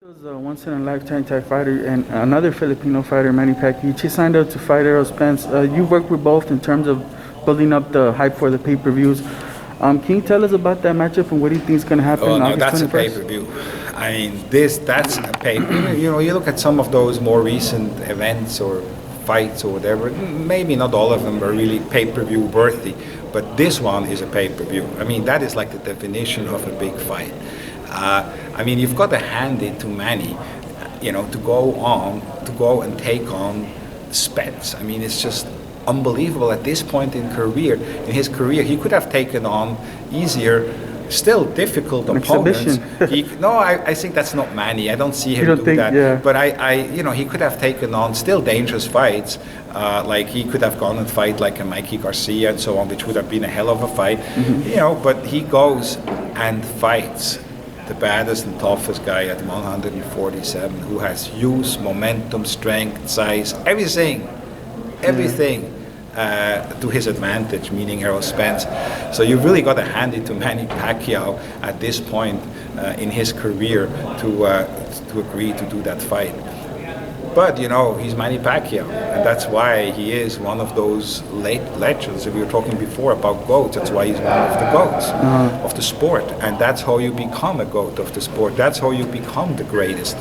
He was a once-in-a-lifetime type fighter, and another Filipino fighter, Manny Pacquiao. He signed up to fight Errol Spence. You worked with both in terms of building up the hype for the pay-per-views. Can you tell us about that matchup and what do you think is going to happen? Oh no, August that's 21st? a pay-per-view. I mean, that's a pay. You know, you look at some of those more recent events or fights or whatever. Maybe not all of them are really pay-per-view worthy, but this one is a pay-per-view. I mean, that is like the definition of a big fight. I mean, you've got to hand it to Manny, you know, to go and take on Spence. I mean, it's just unbelievable at this point in his career. He could have taken on easier, still difficult opponents. I think that's not Manny. I don't see him do that. Yeah. But you know, he could have taken on still dangerous fights. Like he could have gone and fight like a Mikey Garcia and so on, which would have been a hell of a fight. Mm-hmm. You know, but he goes and fights the baddest and toughest guy at 147, who has youth, momentum, strength, size, everything to his advantage, meaning Errol Spence. So you've really got to hand it to Manny Pacquiao at this point in his career to agree to do that fight. But you know, he's Manny Pacquiao, and that's why he is one of those late legends. If we were talking before about GOATs, that's why he's one of the GOATs of the sport. And that's how you become a GOAT of the sport. That's how you become the greatest.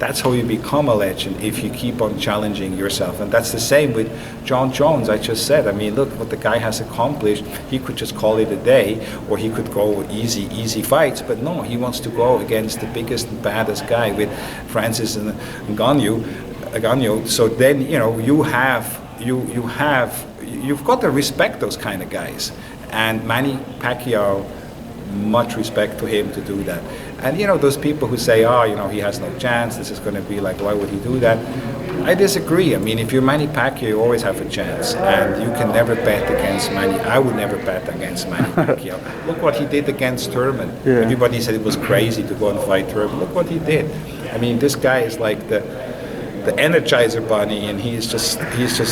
That's how you become a legend, if you keep on challenging yourself. And that's the same with Jon Jones. I just said, I mean, look what the guy has accomplished. He could just call it a day, or he could go easy fights. But no, he wants to go against the biggest and baddest guy with Francis Ngannou. So then, you know, you've got to respect those kind of guys. And Manny Pacquiao, much respect to him to do that. And you know, those people who say, oh, you know, he has no chance, this is going to be like, why would he do that? I disagree. I mean, if you're Manny Pacquiao, you always have a chance, and you can never bet against Manny. I would never bet against Manny Pacquiao. Look what he did against Thurman. Yeah. Everybody said it was crazy to go and fight Thurman. Look what he did. I mean, this guy is like the Energizer Bunny, and he's just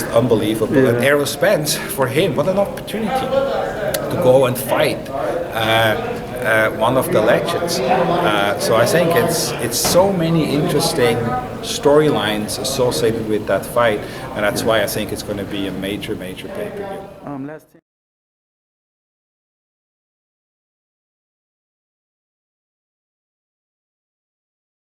unbelievable. Yeah. And Errol Spence, for him, what an opportunity to go and fight one of the legends. So I think it's so many interesting storylines associated with that fight, and that's why I think it's going to be a major pay-per-view.